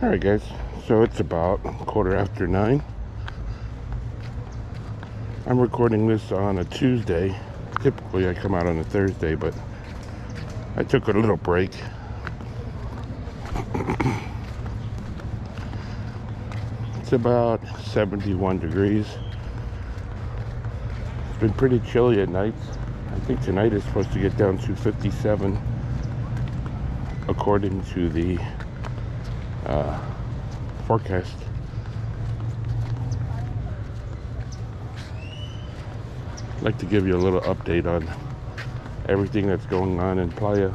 Alright guys, so it's about 9:15. I'm recording this on a Tuesday. Typically I come out on a Thursday, but I took a little break. It's about 71 degrees. It's been pretty chilly at nights. I think tonight is supposed to get down to 57 according to the forecast. I'd like to give you a little update on everything that's going on in Playa.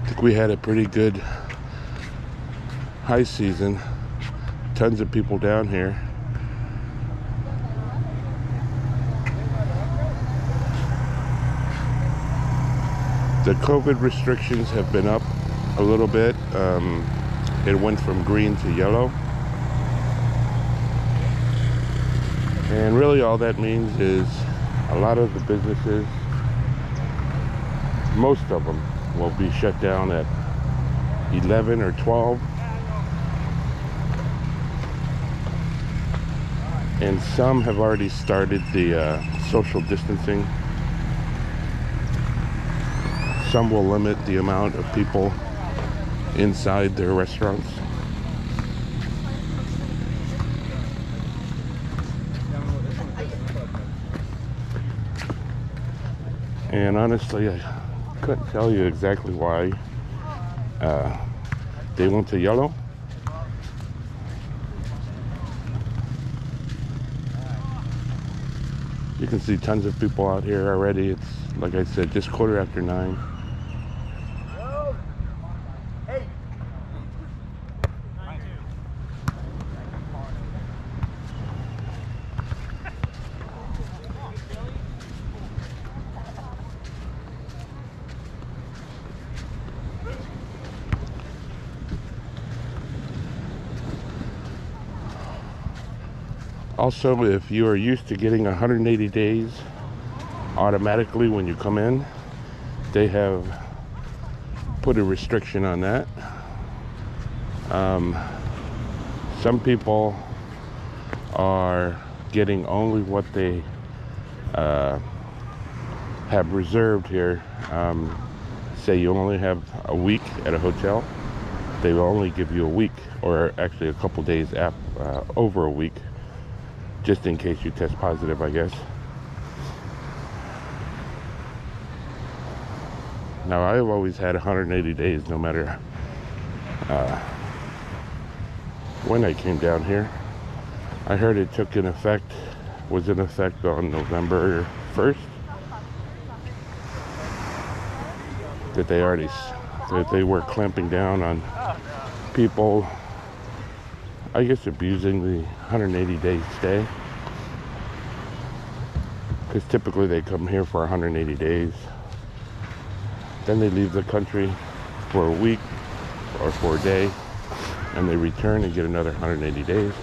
I think we had a pretty good high season. Tons of people down here. The COVID restrictions have been up a little bit. It went from green to yellow. And really all that means is a lot of the businesses, most of them, will be shut down at 11 or 12. And some have already started the social distancing. Some will limit the amount of people inside their restaurants. And honestly, I couldn't tell you exactly why they went to yellow. You can see tons of people out here already. It's, like I said, just 9:15. Also, if you are used to getting 180 days automatically when you come in, they have put a restriction on that. Some people are getting only what they have reserved here. Say you only have a week at a hotel, they will only give you a week, or actually a couple days over a week, just in case you test positive, I guess. Now, I've always had 180 days, no matter when I came down here. I heard it was in effect on November 1st. That they were clamping down on people, I guess, abusing the 180-day stay. Because typically they come here for 180 days. Then they leave the country for a week or for a day. And they return and get another 180 days.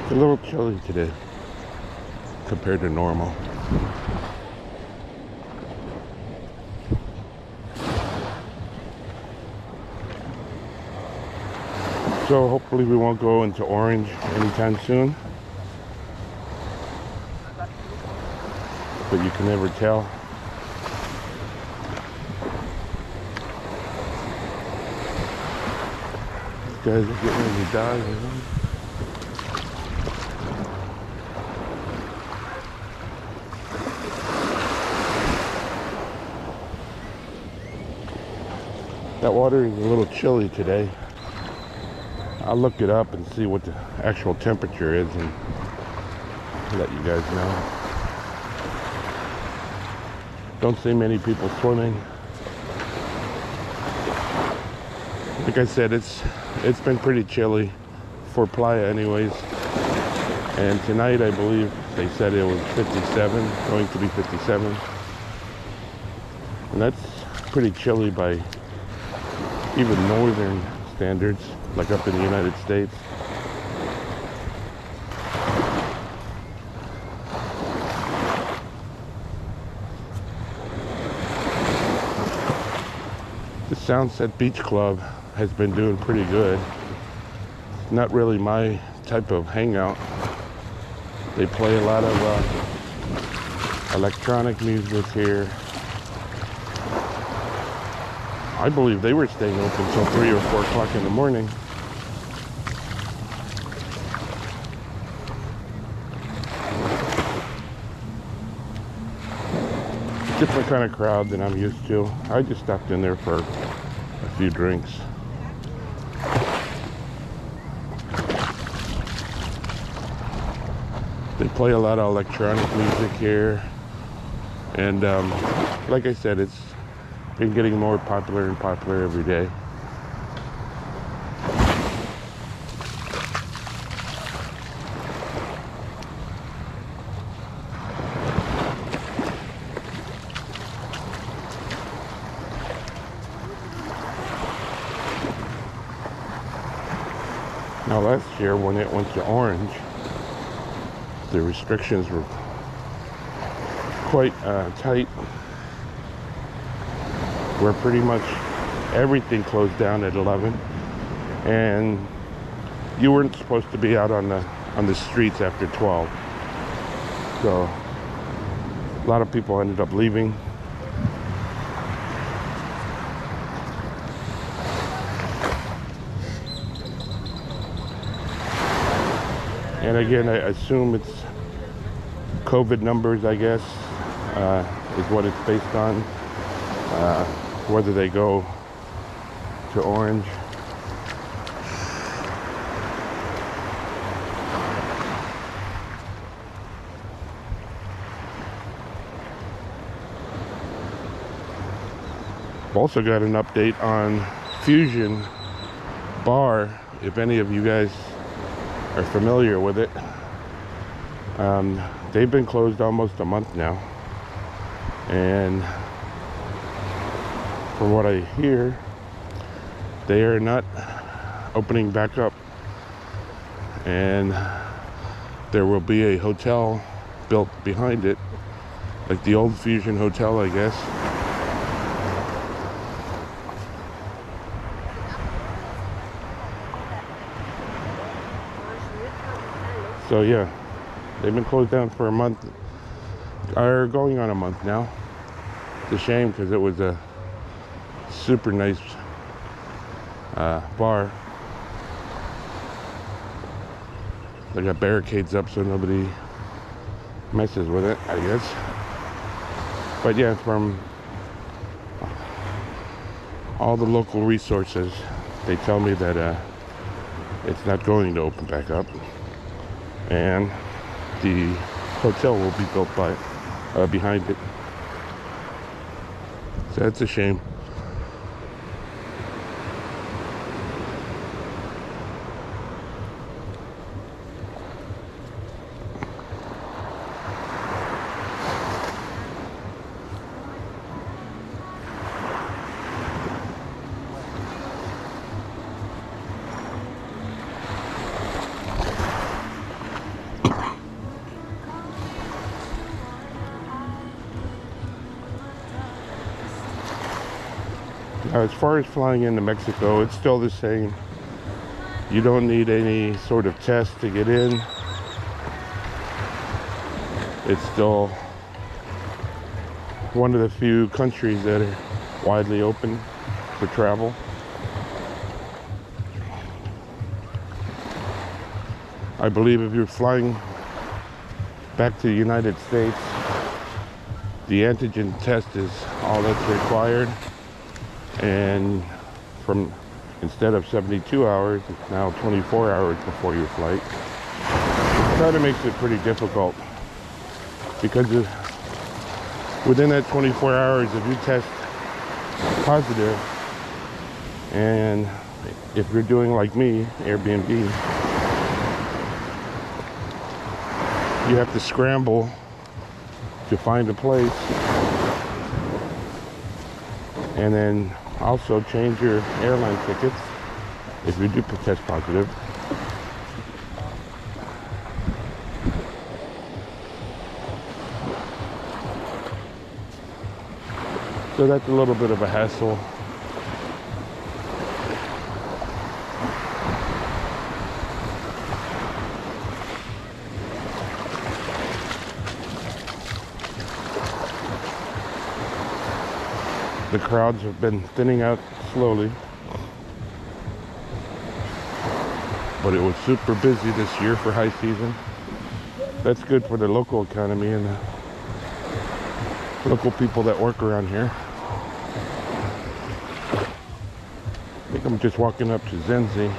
It's a little chilly today compared to normal. So hopefully we won't go into orange anytime soon. But you can never tell. These guys are getting ready to die, you know? That water is a little chilly today. I'll look it up and see what the actual temperature is and let you guys know. Don't see many people swimming. Like I said, it's been pretty chilly for Playa anyways. And tonight, I believe they said it was 57, going to be 57. And that's pretty chilly by even northern standards, like up in the United States. The Sunset Beach Club has been doing pretty good. Not really my type of hangout. They play a lot of electronic music here. I believe they were staying open until 3 or 4 o'clock in the morning. Different kind of crowd than I'm used to. I just stopped in there for a few drinks. They play a lot of electronic music here, and like I said, it's been getting more popular and popular every day. Now last year when it went to orange, the restrictions were quite tight, where pretty much everything closed down at 11, and you weren't supposed to be out on the streets after 12. So a lot of people ended up leaving. And again, I assume it's COVID numbers, I guess, is what it's based on, whether they go to orange. I've also got an update on Fusion Bar, if any of you guys are familiar with it. They've been closed almost a month now, and from what I hear, they are not opening back up, and there will be a hotel built behind it, like the old Fusion Hotel, I guess. So yeah, they've been closed down for a month, or going on a month now. It's a shame because it was a super nice bar. They got barricades up so nobody messes with it, I guess. But yeah, from all the local resources, they tell me that it's not going to open back up, and the hotel will be built behind it. So that's a shame. As far as flying into Mexico, it's still the same. You don't need any sort of test to get in. It's still one of the few countries that are widely open for travel. I believe if you're flying back to the United States, the antigen test is all that's required. And from instead of 72 hours, it's now 24 hours before your flight. It kind of makes it pretty difficult because within that 24 hours, if you test positive, and if you're doing like me, Airbnb, you have to scramble to find a place, and then also change your airline tickets if you do test positive. So that's a little bit of a hassle. The crowds have been thinning out slowly, but it was super busy this year for high season. That's good for the local economy and the local people that work around here. I think I'm just walking up to Zenzi.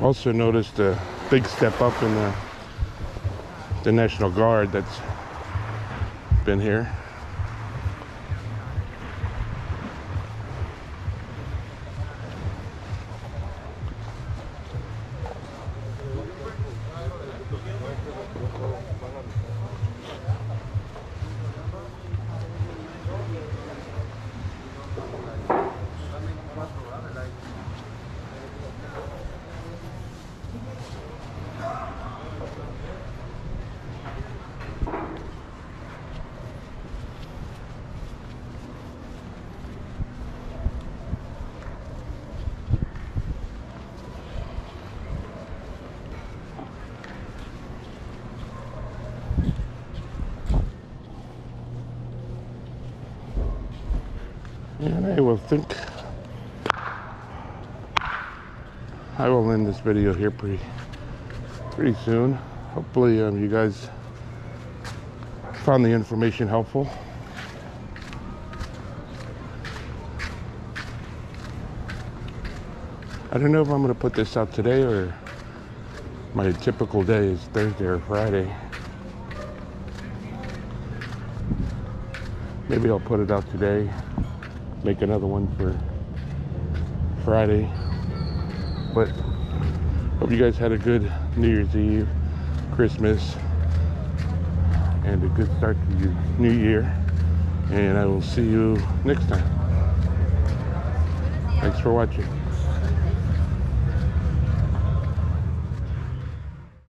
Also noticed a big step up in the National Guard that's been here. And I will think I will end this video here pretty soon. Hopefully you guys found the information helpful. I don't know if I'm going to put this out today or my typical day is Thursday or Friday. Maybe I'll put it out today, make another one for Friday. But hope you guys had a good New Year's Eve, Christmas, and a good start to your new year. And I will see you next time. Thanks for watching.